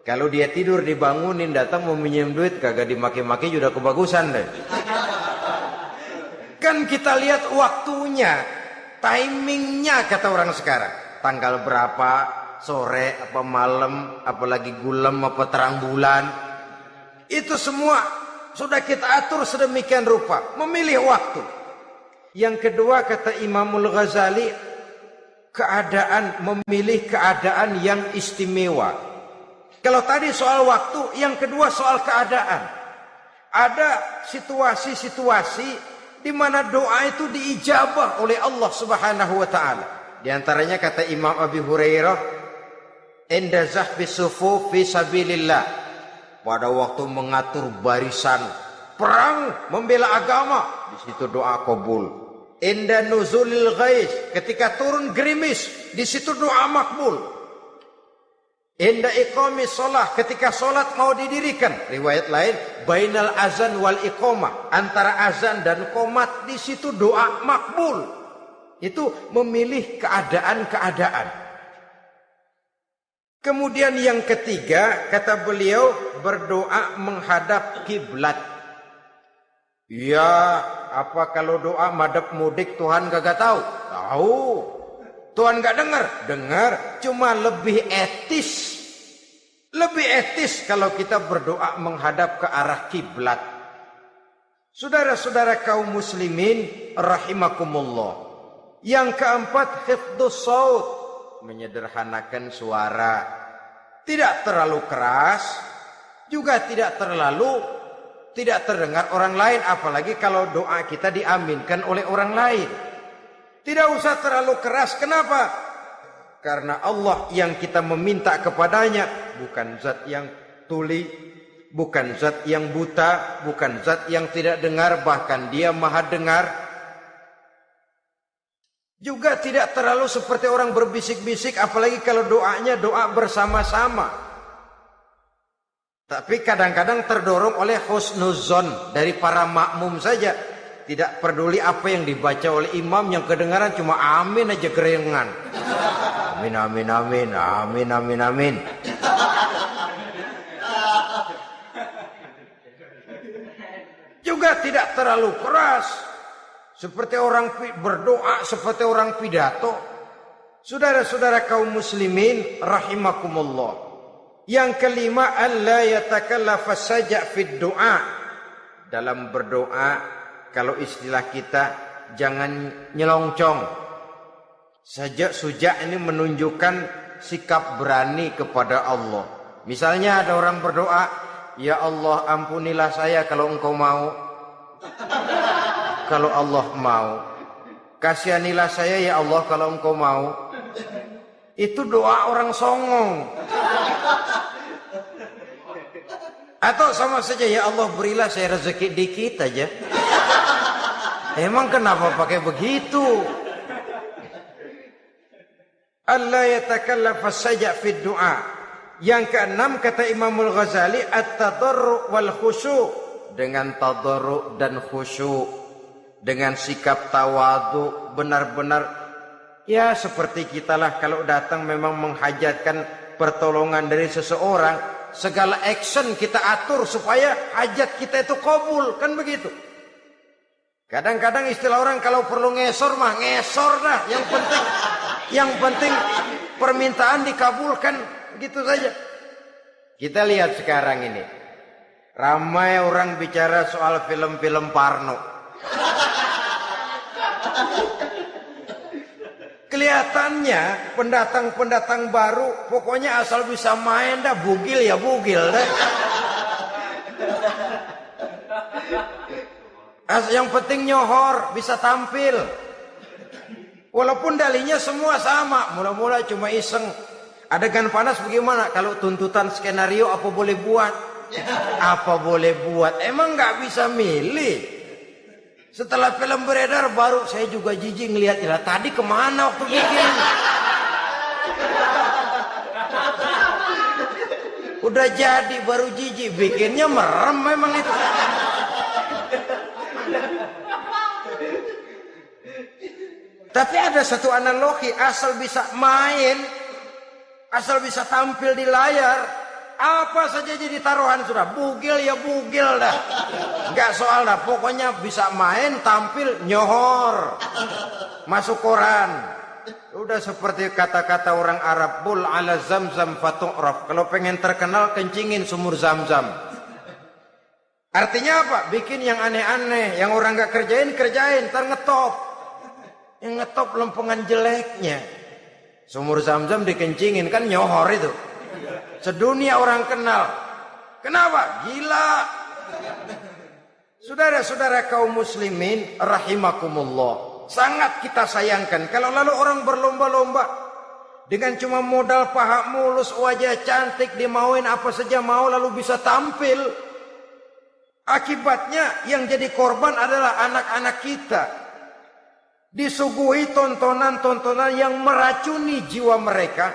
Kalau dia tidur dibangunin datang mau minjem duit, kagak dimaki-maki sudah kebagusan deh. Kan kita lihat waktunya, timingnya kata orang sekarang. Tanggal berapa, sore apa malam, apalagi gulam apa terang bulan. Itu semua sudah kita atur sedemikian rupa, memilih waktu. Yang kedua kata Imamul Ghazali, memilih keadaan yang istimewa. Kalau tadi soal waktu, yang kedua soal keadaan. Ada situasi-situasi di mana doa itu diijabah oleh Allah Subhanahu wa taala. Di antaranya kata Imam Abi Hurairah, "Inda zahbi sufuf fi sabilillah." Pada waktu mengatur barisan perang membela agama, di situ doa kabul. Inda nuzulil ghais, ketika turun gerimis, di situ doa makbul. Inda iqamis shalah, ketika salat mau didirikan, riwayat lain bainal azan wal iqamah, antara azan dan qomat, di situ doa makbul. Itu memilih keadaan-keadaan. Kemudian yang ketiga kata beliau, berdoa menghadap kiblat. Ya, apa kalau doa madhab mudik Tuhan gak tahu? Tahu. Tuhan gak dengar? Dengar, cuma lebih etis. Lebih etis kalau kita berdoa menghadap ke arah kiblat. Saudara-saudara kaum muslimin rahimakumullah. Yang keempat, hifdzus shaut, menyederhanakan suara. Tidak terlalu keras, juga tidak terdengar orang lain, apalagi kalau doa kita diaminkan oleh orang lain. Tidak usah terlalu keras. Kenapa? Karena Allah yang kita meminta kepadanya bukan zat yang tuli, bukan zat yang buta, bukan zat yang tidak dengar, bahkan Dia Maha dengar. Juga tidak terlalu seperti orang berbisik-bisik, apalagi kalau doanya doa bersama-sama. Tapi kadang-kadang terdorong oleh husnuzon dari para makmum saja. Tidak peduli apa yang dibaca oleh imam, yang kedengaran cuma amin aja kerengan. Amin, amin, amin, amin, amin, amin. Juga tidak terlalu keras. Seperti orang berdoa, seperti orang pidato. Saudara-saudara kaum muslimin rahimakumullah. Yang kelima, alla yatakallafa saja' fid du'a. Dalam berdoa, kalau istilah kita, jangan nyelongcong. Suja' ini menunjukkan sikap berani kepada Allah. Misalnya ada orang berdoa, ya Allah ampunilah saya kalau engkau mau. Kalau Allah mau. Kasihanilah saya ya Allah kalau engkau mau. Itu doa orang songong. Atau sama saja, ya Allah berilah saya rezeki dikit aja. Emang kenapa pakai begitu? Allah yatakallafa saja' fid du'a. Yang keenam kata Imamul Ghazali, at-tadarru' wal khusyu'. Dengan tadarru' dan khusyuk, dengan sikap tawadu, benar-benar ya seperti kita lah kalau datang memang menghajatkan pertolongan dari seseorang, segala action kita atur supaya hajat kita itu kabul, kan begitu. Kadang-kadang istilah orang kalau perlu ngesor mah ngesor dah, yang penting permintaan dikabulkan, gitu saja. Kita lihat sekarang ini, ramai orang bicara soal film-film Parno. Kelihatannya pendatang-pendatang baru, pokoknya asal bisa main dah, bugil ya bugil dah. Yang penting nyohor, bisa tampil. Walaupun dalihnya semua sama, mula-mula cuma iseng. Adegan panas bagaimana? Kalau tuntutan skenario apa boleh buat? Apa boleh buat? Emang nggak bisa milih. Setelah film beredar baru saya juga jijik ngelihat, ya tadi kemana waktu bikin? Udah jadi baru jijik, bikinnya merem memang itu. Tapi ada satu analogi, asal bisa main, asal bisa tampil di layar, apa saja jadi taruhan sudah. Bugil ya bugil dah, nggak soal dah. Pokoknya bisa main, tampil, nyohor, masuk koran. Udah seperti kata-kata orang Arab, bul ala zamzam fatu'raf. Kalau pengen terkenal, kencingin sumur Zamzam. Artinya apa? Bikin yang aneh-aneh, yang orang nggak kerjain, ntar ngetop. Yang ngetop lempengan jeleknya. Sumur Zamzam dikencingin, kan nyohor itu. Sedunia orang kenal. Kenapa? Gila. Saudara-saudara kaum muslimin rahimakumullah, sangat kita sayangkan kalau lalu orang berlomba-lomba dengan cuma modal paha mulus, wajah cantik, dimauin apa saja mau, lalu bisa tampil. Akibatnya yang jadi korban adalah anak-anak kita. Disuguhi tontonan-tontonan yang meracuni jiwa mereka.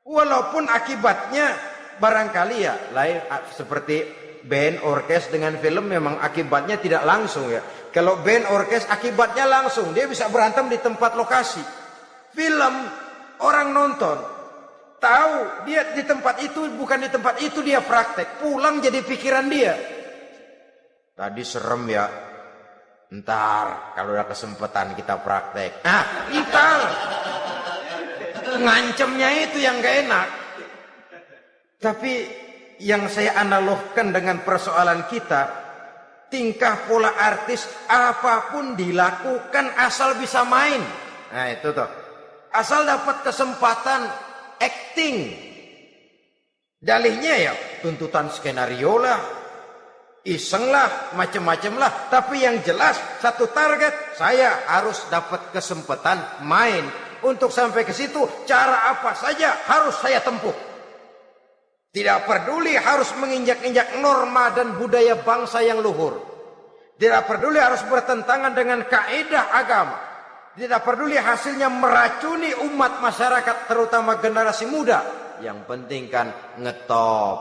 Walaupun akibatnya barangkali ya lain, seperti band orkes dengan film memang akibatnya tidak langsung ya. Kalau band orkes akibatnya langsung, dia bisa berantem di tempat lokasi. Film orang nonton tahu dia di tempat itu, bukan di tempat itu dia praktek, pulang jadi pikiran dia. Tadi serem ya, ntar kalau ada kesempatan kita praktek. Ntar ngancemnya itu yang gak enak. Tapi yang saya analogkan dengan persoalan kita, tingkah pola artis apapun dilakukan asal bisa main. Nah itu tuh, asal dapat kesempatan acting. Dalihnya ya tuntutan skenario lah, iseng lah, macem-macem lah. Tapi yang jelas satu target, saya harus dapat kesempatan main. Untuk sampai ke situ, cara apa saja harus saya tempuh. Tidak peduli harus menginjak-injak norma dan budaya bangsa yang luhur. Tidak peduli harus bertentangan dengan kaidah agama. Tidak peduli hasilnya meracuni umat masyarakat, terutama generasi muda. Yang penting kan ngetop.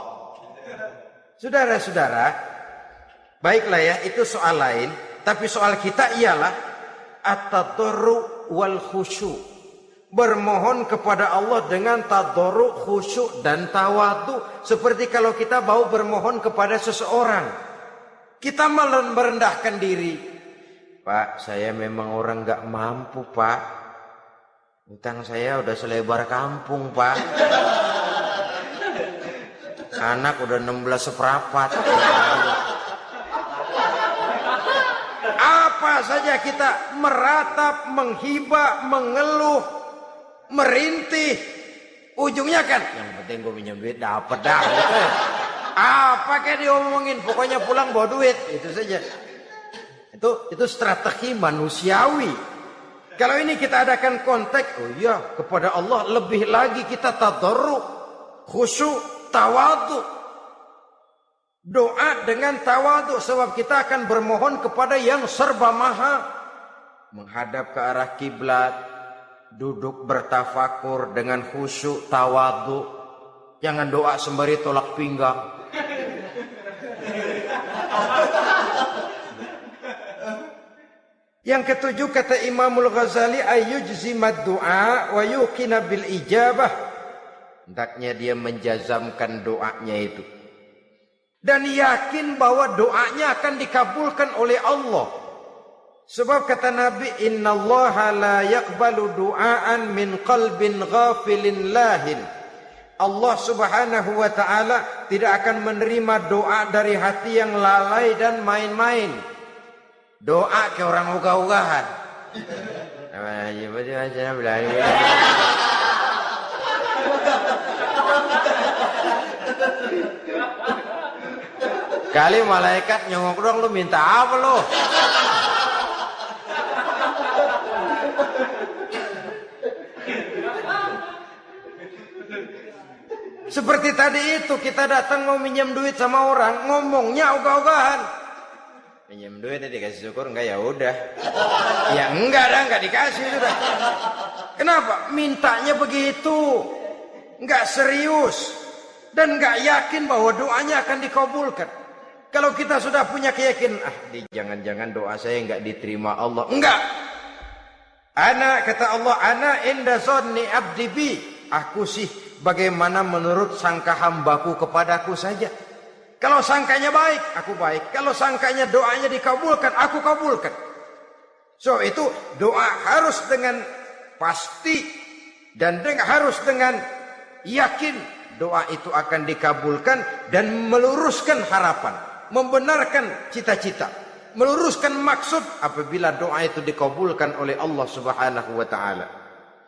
Saudara-saudara, baiklah ya, itu soal lain. Tapi soal kita ialah at-tadarru wal khusyu'. Bermohon kepada Allah dengan tadarru', khusyuk dan tawadu. Seperti kalau kita mau bermohon kepada seseorang, kita merendahkan diri. Pak, saya memang orang gak mampu pak. Utang saya udah selebar kampung pak. Anak udah 16 seperempat. Apa saja kita meratap, menghibah, mengeluh, merintih, ujungnya kan yang penting gue pinjam duit dapat dah. Apa kayak diomongin, pokoknya pulang bawa duit, itu saja. Itu strategi manusiawi. Kalau ini kita adakan konteks, oh iya, kepada Allah lebih lagi kita tadarruk, khusyuk, tawadhu. Doa dengan tawadhu, sebab kita akan bermohon kepada yang serba maha. Menghadap ke arah kiblat, duduk bertafakur dengan khusyuk, tawadhu. Jangan doa sembari tolak pinggang. Yang ketujuh kata Imamul Ghazali, ayyujzimad du'a wa yuqina bil ijabah. Hendaknya dia menjazamkan doanya itu dan yakin bahwa doanya akan dikabulkan oleh Allah. Sebab kata Nabi, innallaha la yaqbalu du'aan min qalbin ghafilin lahin. Allah subhanahu wa ta'ala tidak akan menerima doa dari hati yang lalai dan main-main. Doa ke orang ugah-ugahan. Kali malaikat nyongok dong, lu minta apa lu? Seperti tadi itu, kita datang mau minjem duit sama orang, ngomongnya ogah-ogahan. Minjem duit dikasih syukur enggak, ya udah. Ya enggak dah, enggak dikasih sudah. Kenapa? Mintanya begitu. Enggak serius dan enggak yakin bahwa doanya akan dikabulkan. Kalau kita sudah punya keyakinan, jangan-jangan doa saya enggak diterima Allah. Enggak. Kata Allah, ana inda zanni abdi bi. Aku sih bagaimana menurut sangka hambaku kepadaku saja. Kalau sangkanya baik, aku baik. Kalau sangkanya doanya dikabulkan, aku kabulkan. So itu doa harus dengan pasti dan harus dengan yakin doa itu akan dikabulkan dan meluruskan harapan, membenarkan cita-cita, meluruskan maksud apabila doa itu dikabulkan oleh Allah Subhanahu wa taala.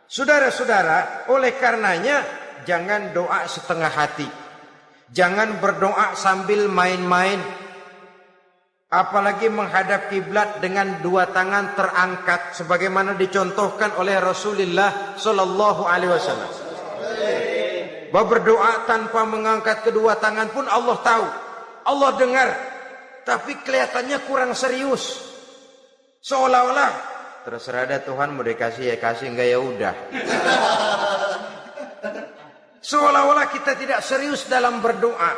Saudara-saudara, oleh karenanya jangan doa setengah hati. Jangan berdoa sambil main-main. Apalagi menghadap kiblat dengan dua tangan terangkat sebagaimana dicontohkan oleh Rasulullah sallallahu alaihi wasallam. Bahwa berdoa tanpa mengangkat kedua tangan pun Allah tahu. Allah dengar. Tapi kelihatannya kurang serius. Seolah-olah terserah ada Tuhan, mau dikasih ya kasih, enggak ya udah. Seolah-olah kita tidak serius dalam berdoa.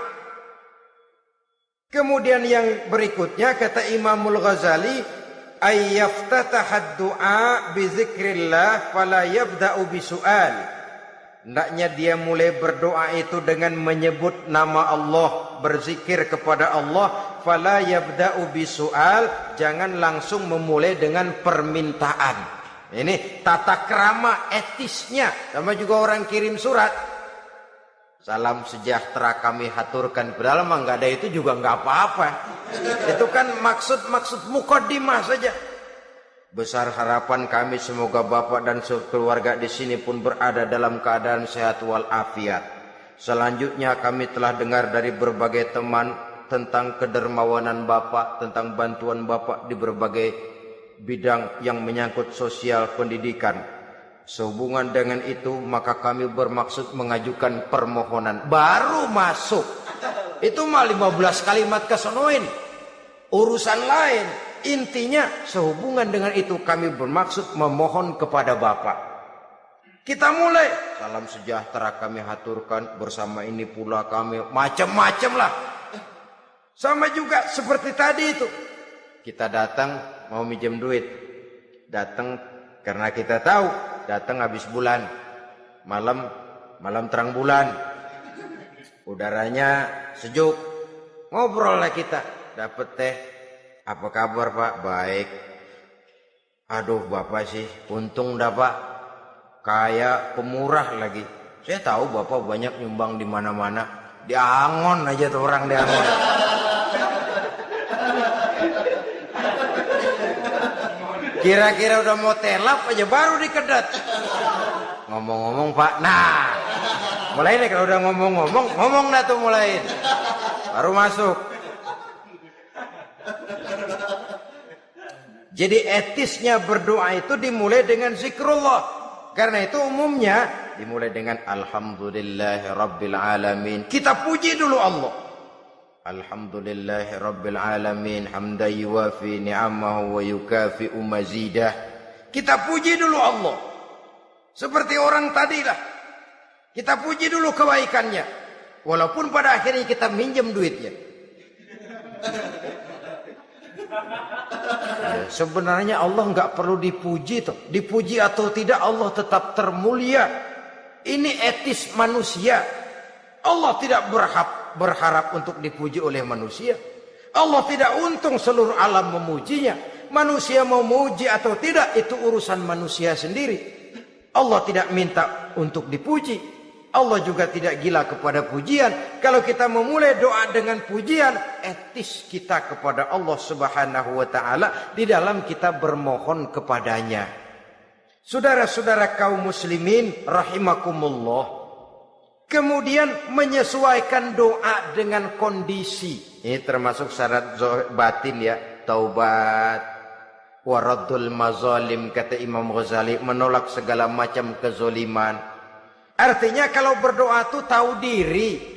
Kemudian yang berikutnya kata Imamul Ghazali, ayyaftatahad du'a bi zikrillah fala yabda'u bi su'al. Hendaknya dia mulai berdoa itu dengan menyebut nama Allah, berzikir kepada Allah, fala yabda'u bi su'al, jangan langsung memulai dengan permintaan. Ini tata krama etisnya. Sama juga orang kirim surat, salam sejahtera kami haturkan, padahal mah nggak ada itu juga nggak apa-apa. Itu kan maksud mukaddimah saja. Besar harapan kami semoga Bapak dan keluarga di sini pun berada dalam keadaan sehat walafiat. Selanjutnya kami telah dengar dari berbagai teman tentang kedermawanan Bapak, tentang bantuan Bapak di berbagai bidang yang menyangkut sosial pendidikan. Sehubungan dengan itu maka kami bermaksud mengajukan permohonan. Baru masuk itu mah 15 kalimat kesonoin, urusan lain. Intinya sehubungan dengan itu kami bermaksud memohon kepada Bapak. Kita mulai, salam sejahtera kami haturkan, bersama ini pula kami, macam-macam lah. Sama juga seperti tadi itu, kita datang mau minjem duit, datang karena kita tahu datang habis bulan, malam terang bulan, udaranya sejuk, ngobrol lah kita, dapet teh, apa kabar Pak? Baik. Aduh Bapak sih, untung dah Pak, kaya pemurah lagi. Saya tahu Bapak banyak nyumbang di mana-mana, Diangon aja tuh orang diangon. Kira-kira udah mau telap aja baru dikedat. Ngomong-ngomong Pak, nah mulai nih kalau udah ngomong dah tuh mulai. Baru masuk. Jadi etisnya berdoa itu dimulai dengan zikrullah. Karena itu umumnya dimulai dengan Alhamdulillahi Rabbil Alamin. Kita puji dulu Allah. Alhamdulillahi Rabbil Alamin. Hamdan yuwafi ni'amahu wa yukafi'u mazidah. Kita puji dulu Allah. Seperti orang tadi lah. Kita puji dulu kebaikannya. Walaupun pada akhirnya kita minjem duitnya. Sebenarnya Allah nggak perlu dipuji toh. Dipuji atau tidak Allah tetap termulia. Ini etis manusia. Allah tidak berharap untuk dipuji oleh manusia. Allah tidak untung seluruh alam memujinya. Manusia mau memuji atau tidak itu urusan manusia sendiri. Allah tidak minta untuk dipuji. Allah juga tidak gila kepada pujian. Kalau kita memulai doa dengan pujian, etis kita kepada Allah Subhanahu wa taala di dalam kita bermohon kepadanya. Saudara-saudara kaum muslimin rahimakumullah. Kemudian menyesuaikan doa dengan kondisi. Ini termasuk syarat batin ya, taubat, waraddul mazalim kata Imam Ghazali, menolak segala macam kezoliman. Artinya kalau berdoa tuh tahu diri.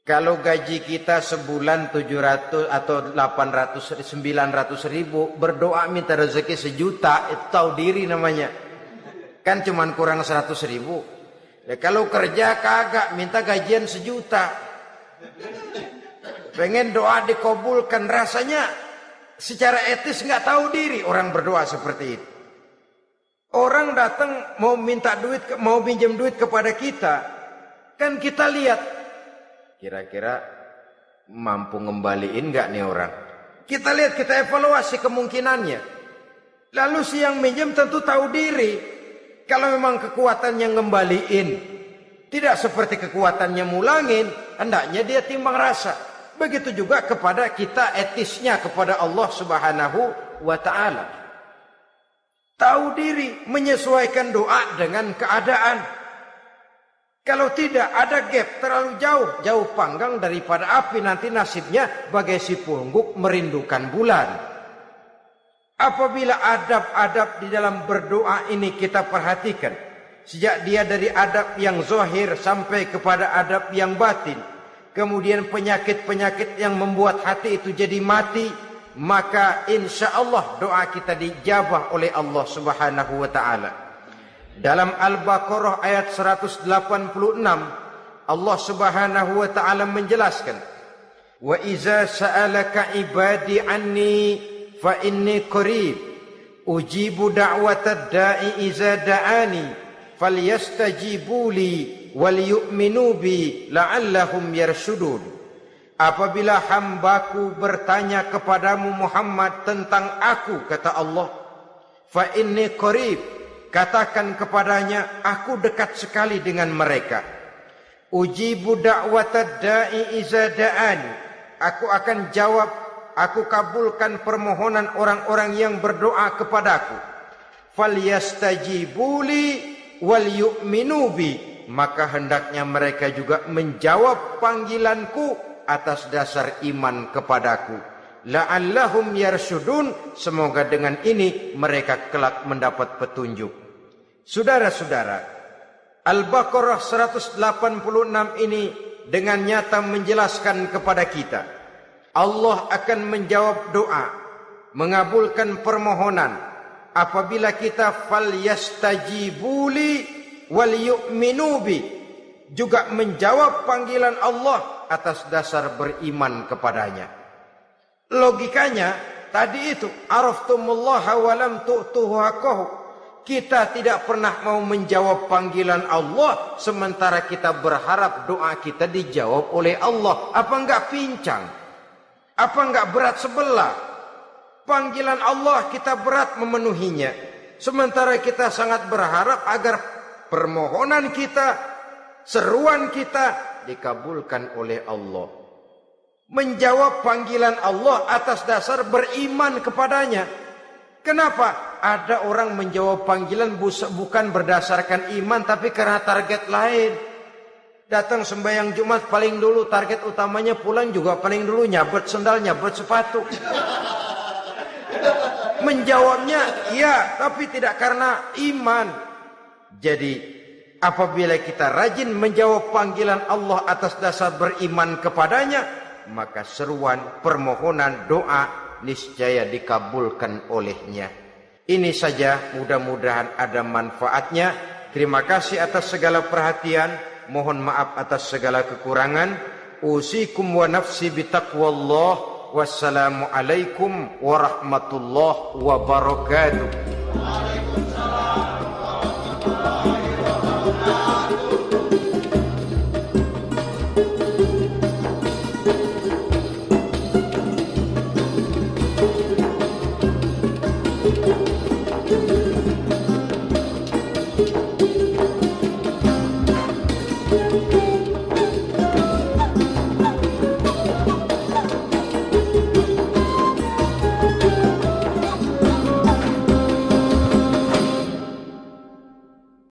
Kalau gaji kita sebulan 700 atau 800 900 ribu, berdoa minta rezeki 1 juta, itu tahu diri namanya. Kan cuman kurang 100 ribu. Ya, kalau kerja kagak minta gajian 1 juta. Pengen doa dikabulkan, rasanya secara etis nggak tahu diri orang berdoa seperti itu. Orang datang mau minta duit, mau pinjam duit kepada kita, kan kita lihat kira-kira mampu ngembaliin nggak nih orang. Kita lihat, kita evaluasi kemungkinannya. Lalu si yang minjem tentu tahu diri. Kalau memang kekuatannya ngembaliin tidak seperti kekuatannya mulangin, hendaknya dia timbang rasa. Begitu juga kepada kita etisnya kepada Allah Subhanahu wa taala. Tahu diri, menyesuaikan doa dengan keadaan. Kalau tidak ada gap terlalu jauh panggang daripada api, nanti nasibnya bagai si pungguk merindukan bulan. Apabila adab-adab di dalam berdoa ini kita perhatikan, sejak dia dari adab yang zahir sampai kepada adab yang batin, kemudian penyakit-penyakit yang membuat hati itu jadi mati, maka insya Allah doa kita dijabah oleh Allah Subhanahu wa taala. Dalam Al-Baqarah ayat 186 Allah Subhanahu wa taala menjelaskan, wa iza sa'alaka ibadi anni fa inni qarib ujibu da'watad da'i iza da'ani falyastajibu li wal yu'minu bi la'allahum yarshudun. Apabila hambaku bertanya kepadamu Muhammad tentang aku, kata Allah, fa inni qarib, katakan kepadanya aku dekat sekali dengan mereka. Ujibu da'watad da'i iza da'ani, aku akan jawab, aku kabulkan permohonan orang-orang yang berdoa kepadaku. Falyastajibu li wal yu'minu bi, maka hendaknya mereka juga menjawab panggilanku atas dasar iman kepadaku. La'allahum yarshudun, semoga dengan ini mereka kelak mendapat petunjuk. Saudara-saudara, Al-Baqarah 186 ini dengan nyata menjelaskan kepada kita, Allah akan menjawab doa, mengabulkan permohonan apabila kita falyastajibuli wal yu'minu bi, juga menjawab panggilan Allah atas dasar beriman kepadanya. Logikanya tadi itu, araftumullaha wa lam tu'tuhu haqqahu. Kita tidak pernah mau menjawab panggilan Allah sementara kita berharap doa kita dijawab oleh Allah. Apa enggak pincang? Apa enggak berat sebelah? Panggilan Allah kita berat memenuhinya, sementara kita sangat berharap agar permohonan kita, seruan kita dikabulkan oleh Allah. Menjawab panggilan Allah atas dasar beriman kepadanya. Kenapa? Ada orang menjawab panggilan bukan berdasarkan iman, tapi karena target lain. Datang sembahyang Jumat paling dulu, target utamanya pulang juga paling dulu nyabet sendal, nyabet sepatu. Menjawabnya iya, tapi tidak karena iman. Jadi apabila kita rajin menjawab panggilan Allah atas dasar beriman kepadanya, maka seruan, permohonan, doa niscaya dikabulkan olehnya. Ini saja, mudah-mudahan ada manfaatnya. Terima kasih atas segala perhatian. Mohon maaf atas segala kekurangan. Usikum wa nafsi bitaqwallah. Wassalamu alaikum warahmatullahi wabarakatuh. Waalaikumsalam warahmatullahi wabarakatuh.